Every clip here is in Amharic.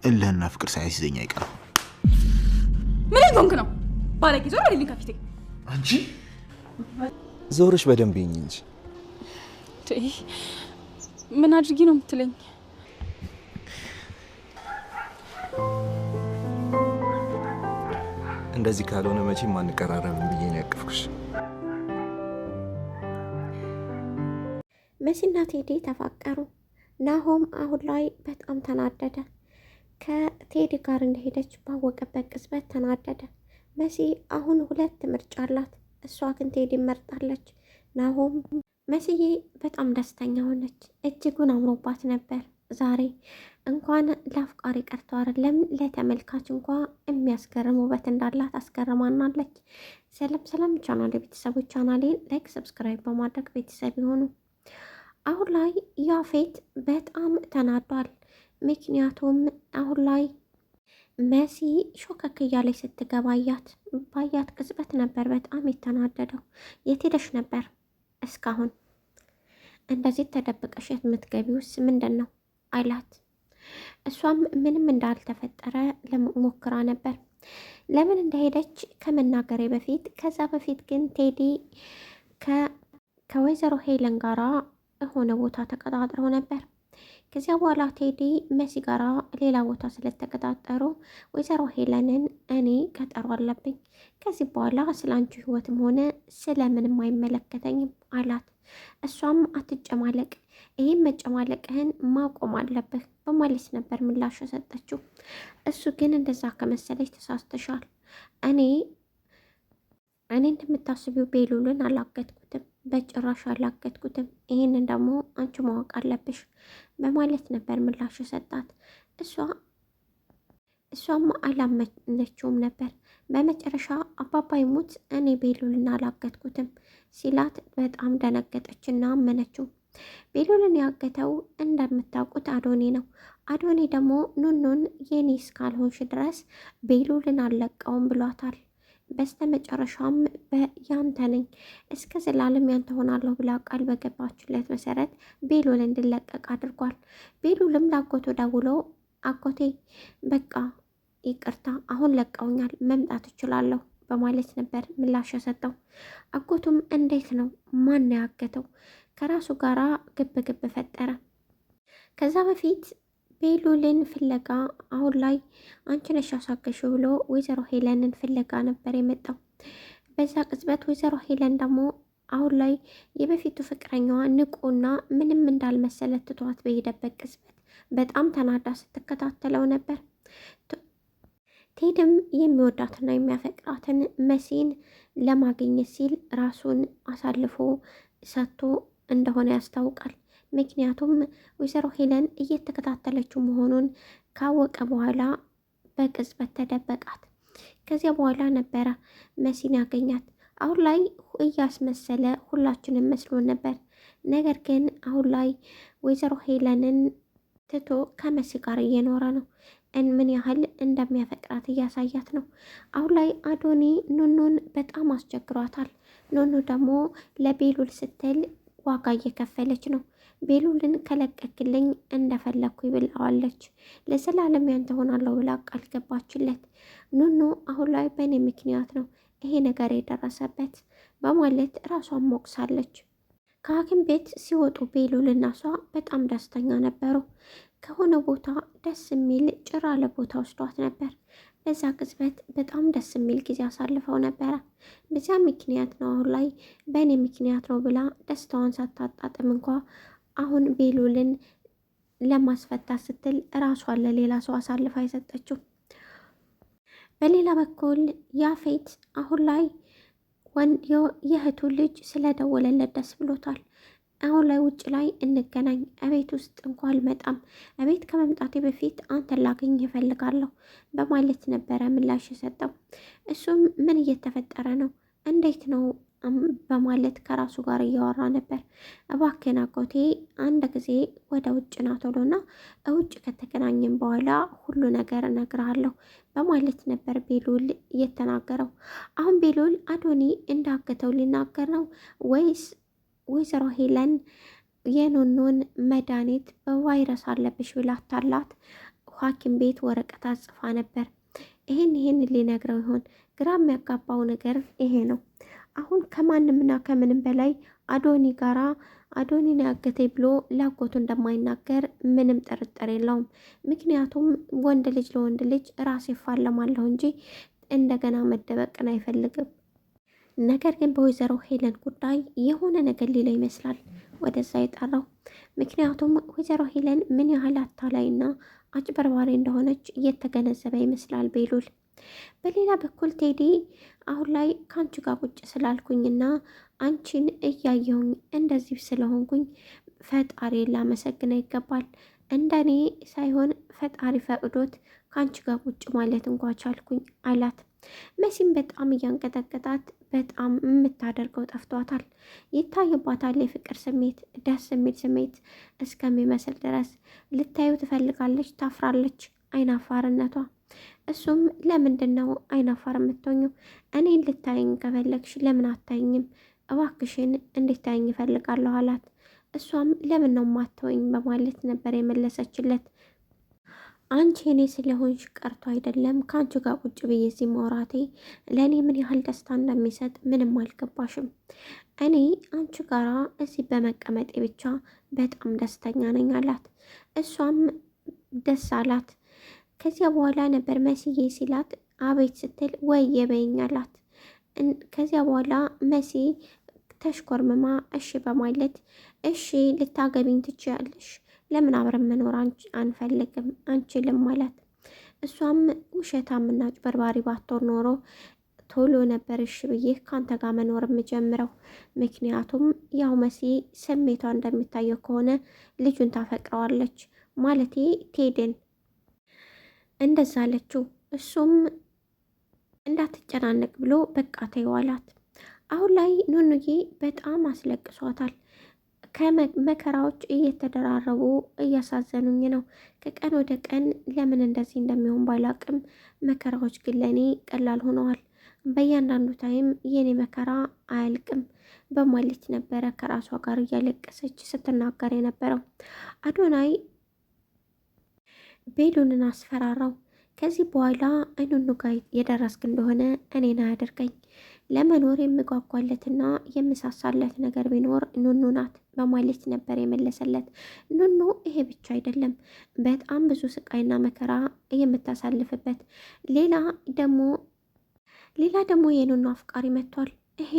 እልህና ፍቅር ሳያስይዘኝ አይቀርም። ምን ሆንክ ነው? ባለጌ ዞር በልልኝ ከፊቴ። አንቺ ዞርሽ በደንብ ይኝ እንጂ ምን አድርጊ ነው የምትለኝ? እንደዚህ ካልሆነ መቼም አንቀራረብም ብዬ ነው ያቀፍኩሽ። መሲና ቴዲ ተፋቀሩ። ናሆም አሁን ላይ በጣም ተናደደ። ከቴዲ ጋር እንደሄደች ባወቀበት ቅጽበት ተናደደ። መሲ አሁን ሁለት ምርጫ አላት። እሷ ግን ቴዲ መርጣለች። ናሆም መስዬ በጣም ደስተኛ ሆነች። እጅጉን አምሮባት ነበር ዛሬ። እንኳን ለአፍቃሪ ቀርቶ አይደለም ለተመልካች እንኳ የሚያስገርም ውበት እንዳላት አስገርማናለች። ሰላም ቻናል ቤተሰቦች፣ ቻናሌን ላይክ ሰብስክራይብ በማድረግ ቤተሰብ ይሆኑ። አሁን ላይ ያፌት በጣም ተናዷል። ምክንያቱም አሁን ላይ መሲ ሾከክ እያለች ስትገባ ባያት ቅጽበት ነበር በጣም የተናደደው። የት ሄደሽ ነበር እስካሁን እንደዚህ ተደብቀሽ የምትገቢውስ ምንድን ነው አላት። እሷም ምንም እንዳልተፈጠረ ለሞክራ ነበር ለምን እንደሄደች ከመናገሬ በፊት። ከዛ በፊት ግን ቴዲ ከወይዘሮ ሄለን ጋራ የሆነ ቦታ ተቀጣጥረው ነበር። ከዚያ በኋላ ቴዲ መሲ ጋራ ሌላ ቦታ ስለተቀጣጠሩ ወይዘሮ ሄለንን እኔ ቀጠሮ አለብኝ፣ ከዚህ በኋላ ስለ አንቺ ህይወትም ሆነ ስለምንም አይመለከተኝም አላት። እሷም አትጨማለቅ፣ ይህም መጨማለቅህን ማቆም አለብህ በማለት ነበር ምላሽ ሰጠችው። እሱ ግን እንደዛ ከመሰለች ተሳስተሻል፣ እኔ እንደምታስቢው ቤሉልን አላገትኩትም፣ በጭራሽ አላገትኩትም። ይህንን ደግሞ አንቺ ማወቅ አለብሽ በማለት ነበር ምላሽ ሰጣት። እሷም አላመነችውም ነበር። በመጨረሻ አባባ ይሙት እኔ ቤሉልን አላገትኩትም ሲላት በጣም ደነገጠችና አመነችው። ቤሉልን ያገተው እንደምታውቁት አዶኒ ነው። አዶኒ ደግሞ ኑኑን የኔ እስካልሆንሽ ድረስ ቤሉልን አልለቀውም ብሏታል። በስተ መጨረሻም ያንተ ነኝ እስከ ዘላለም ያንተ ሆናለሁ ብላ ቃል በገባችለት መሰረት ቤሉል እንዲለቀቅ አድርጓል። ቤሉልም ላጎቶ ደውሎ አጎቴ በቃ ይቅርታ አሁን ለቀውኛል፣ መምጣት እችላለሁ በማለት ነበር ምላሽ የሰጠው። አጎቱም እንዴት ነው ማን ያገተው? ከራሱ ጋራ ግብ ፈጠረ። ከዛ በፊት ቤሉልን ፍለጋ አሁን ላይ አንቺ ነሽ ያሳገሽው ብሎ ወይዘሮ ሄለንን ፍለጋ ነበር የመጣው። በዛ ቅጽበት ወይዘሮ ሄለን ደግሞ አሁን ላይ የበፊቱ ፍቅረኛዋ ንቁና ምንም እንዳልመሰለ ትቷት በሄደበት ቅጽበት በጣም ተናዳ ስትከታተለው ነበር። ቴድም የሚወዳትና የሚያፈቅራትን መሲን ለማግኘት ሲል ራሱን አሳልፎ ሰጥቶ እንደሆነ ያስታውቃል። ምክንያቱም ወይዘሮ ሄለን እየተከታተለችው መሆኑን ካወቀ በኋላ በቅጽበት ተደበቃት። ከዚያ በኋላ ነበረ መሲን ያገኛት። አሁን ላይ እያስመሰለ ሁላችንም መስሎን ነበር። ነገር ግን አሁን ላይ ወይዘሮ ሄለንን ትቶ ከመሲ ጋር እየኖረ ነው። ምን ያህል እንደሚያፈቅራት እያሳያት ነው። አሁን ላይ አዶኒ ኑኑን በጣም አስቸግሯታል። ኑኑ ደግሞ ለቤሉል ስትል ዋጋ እየከፈለች ነው። ቤሉልን ከለቀክልኝ እንደፈለግኩ ይብላዋለች፣ ለዘላለም ያንተ ሆናለሁ ብላ ቃል ገባችለት። ኑኑ አሁን ላይ በእኔ ምክንያት ነው ይሄ ነገር የደረሰበት በማለት ራሷን ሞቅሳለች። ከሐኪም ቤት ሲወጡ ቤሉልና እሷ በጣም ደስተኛ ነበሩ። ከሆነ ቦታ ደስ የሚል ጭራ ለቦታ ወስዷት ነበር። በዛ ቅጽበት በጣም ደስ የሚል ጊዜ አሳልፈው ነበረ። በዚያ ምክንያት ነው አሁን ላይ በእኔ ምክንያት ነው ብላ ደስታዋን ሳታጣጥም እንኳ አሁን ቤሉልን ለማስፈታት ስትል ራሷን ለሌላ ሰው አሳልፋ የሰጠችው። በሌላ በኩል ያፌት አሁን ላይ የእህቱ ልጅ ስለደወለለት ደስ ብሎታል። አሁን ላይ ውጭ ላይ እንገናኝ፣ እቤት ውስጥ እንኳ አልመጣም፣ እቤት ከመምጣቴ በፊት አንተን ላገኝ እፈልጋለሁ በማለት ነበረ ምላሽ የሰጠው። እሱም ምን እየተፈጠረ ነው? እንዴት ነው? በማለት ከራሱ ጋር እያወራ ነበር። እባክህን አጎቴ አንድ ጊዜ ወደ ውጭ ና ቶሎና ውጭ ከተገናኘን በኋላ ሁሉ ነገር እነግርሃለሁ በማለት ነበር ቤሉል እየተናገረው። አሁን ቤሉል አዶኒ እንዳገተው ሊናገር ነው ወይስ ወይዘሮ ሄለን የኑኑን መድኃኒት በቫይረስ አለብሽ ብላ ታላት ሐኪም ቤት ወረቀት አጽፋ ነበር። ይህን ሊነግረው ይሆን? ግራ የሚያጋባው ነገር ይሄ ነው። አሁን ከማንምና ከምንም በላይ አዶኒን ያገተኝ ብሎ ላጎቱ እንደማይናገር ምንም ጥርጥር የለውም። ምክንያቱም ወንድ ልጅ ለወንድ ልጅ ራሴ እፋለማለሁ እንጂ እንደገና መደበቅን አይፈልግም። ነገር ግን በወይዘሮ ሄለን ጉዳይ የሆነ ነገር ሌላ ይመስላል ወደዛ የጠራው። ምክንያቱም ወይዘሮ ሄለን ምን ያህል አታላይና አጭበርባሪ እንደሆነች እየተገነዘበ ይመስላል ቤሉል። በሌላ በኩል ቴዲ አሁን ላይ ከአንቺ ጋር ቁጭ ስላልኩኝና አንቺን እያየሁኝ እንደዚህ ስለሆንኩኝ ፈጣሪ ላመሰግነ ይገባል። እንደኔ ሳይሆን ፈጣሪ ፈቅዶት ከአንቺ ጋር ቁጭ ማለት እንኳ ቻልኩኝ አላት። መሲም በጣም እያንቀጠቀጣት በጣም የምታደርገው ጠፍቷታል። ይታይባታል የፍቅር ስሜት፣ ደስ የሚል ስሜት እስከሚመስል ድረስ ልታዩ ትፈልጋለች። ታፍራለች፣ አይናፋርነቷ። እሱም ለምንድን ነው አይናፋር የምትሆኙ? እኔን ልታየኝ ከፈለግሽ ለምን አታይኝም? እባክሽን እንድታየኝ እፈልጋለሁ አላት። እሷም ለምን ነው ማተወኝ በማለት ነበር የመለሰችለት። አንቺ እኔ ስለሆንሽ ቀርቶ አይደለም ከአንቺ ጋር ቁጭ ብዬ እዚህ ማውራቴ ለእኔ ምን ያህል ደስታ እንደሚሰጥ ምንም አልገባሽም። እኔ አንቺ ጋራ እዚህ በመቀመጤ ብቻ በጣም ደስተኛ ነኝ አላት። እሷም ደስ አላት። ከዚያ በኋላ ነበር መስዬ ሲላት አቤት ስትል ወይ የበይኝ አላት። ከዚያ በኋላ መሲ ተሽኮርምማ እሺ በማለት እሺ ልታገቢኝ ትችያለሽ፣ ለምን አብረን መኖር አንፈልግም አንችልም አላት። እሷም ውሸታምና አጭበርባሪ ባትሆን ኖሮ ቶሎ ነበር እሺ ብዬ ካንተ ጋር መኖር የምጀምረው። ምክንያቱም ያው መሲ ስሜቷ እንደሚታየው ከሆነ ልጁን ታፈቅረዋለች፣ ማለቴ ቴድን እንደዛ አለችው። እሱም እንዳትጨናነቅ ብሎ በቃ ተይው አላት። አሁን ላይ ኑኑዬ በጣም አስለቅሷታል። ከመከራዎች እየተደራረቡ እያሳዘኑኝ ነው። ከቀን ወደ ቀን ለምን እንደዚህ እንደሚሆን ባላቅም መከራዎች ግን ለእኔ ቀላል ሆነዋል። በእያንዳንዱ ታይም የኔ መከራ አያልቅም በማለት ነበረ ከራሷ ጋር እያለቀሰች ስትናገር የነበረው። አዶናይ ቤሉልን አስፈራራው። ከዚህ በኋላ ኑኑ ጋር የደረስክ እንደሆነ እኔን አያደርገኝ። ለመኖር የምጓጓለትና የምሳሳለት ነገር ቢኖር ኑኑ ናት በማለት ነበር የመለሰለት። ኑኑ ይሄ ብቻ አይደለም፣ በጣም ብዙ ስቃይና መከራ የምታሳልፍበት ሌላ ደግሞ የኑኑ አፍቃሪ መጥቷል። ይሄ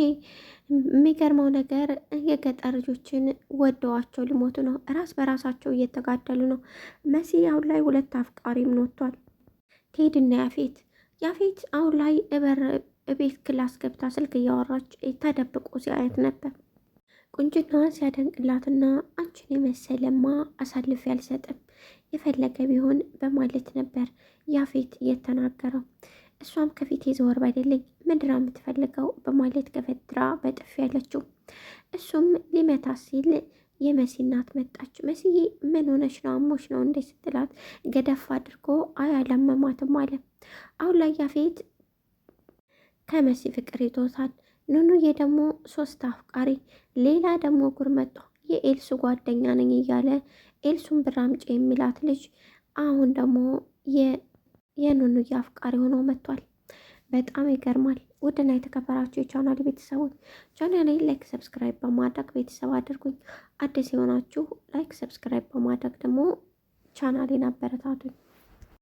የሚገርመው ነገር የገጠር ልጆችን ወደዋቸው ሊሞቱ ነው። ራስ በራሳቸው እየተጋደሉ ነው። መሲ አሁን ላይ 2 አፍቃሪም ወጥቷል፣ ቴድና ያፌት አሁን ላይ ቤት ክላስ ገብታ ስልክ እያወራች ተደብቆ ሲያየት ነበር። ቁንጅናዋን ሲያደንቅላትና አንቺን የመሰለማ አሳልፌ አልሰጥም የፈለገ ቢሆን በማለት ነበር ያፌት እየተናገረው። እሷም ከፊት ዘወር በደለኝ ምንድራ የምትፈልገው በማለት ገፈትራ በጥፊ ያለችው። እሱም ሊመታ ሲል የመሲ እናት መጣች። መስዬ ምን ሆነሽ ነው? አሞሽ ነው እንዴ ስትላት ገደፍ አድርጎ አያለመማትም አለ። አሁን ላይ ያፌት ከመሲ ፍቅር ይዞታል። ኑኑዬ ደግሞ 3 አፍቃሪ፣ ሌላ ደግሞ ጉር መጣ። የኤልሱ ጓደኛ ነኝ እያለ ኤልሱን ብር አምጪ የሚላት ልጅ አሁን ደግሞ የኑኑዬ አፍቃሪ ሆኖ መጥቷል። በጣም ይገርማል። ውድና የተከበራችሁ የቻናል ቤተሰቦች ቻናሌን ላይክ፣ ሰብስክራይብ በማድረግ ቤተሰብ አድርጉኝ። አዲስ የሆናችሁ ላይክ፣ ሰብስክራይብ በማድረግ ደግሞ ቻናሌን አበረታቱኝ።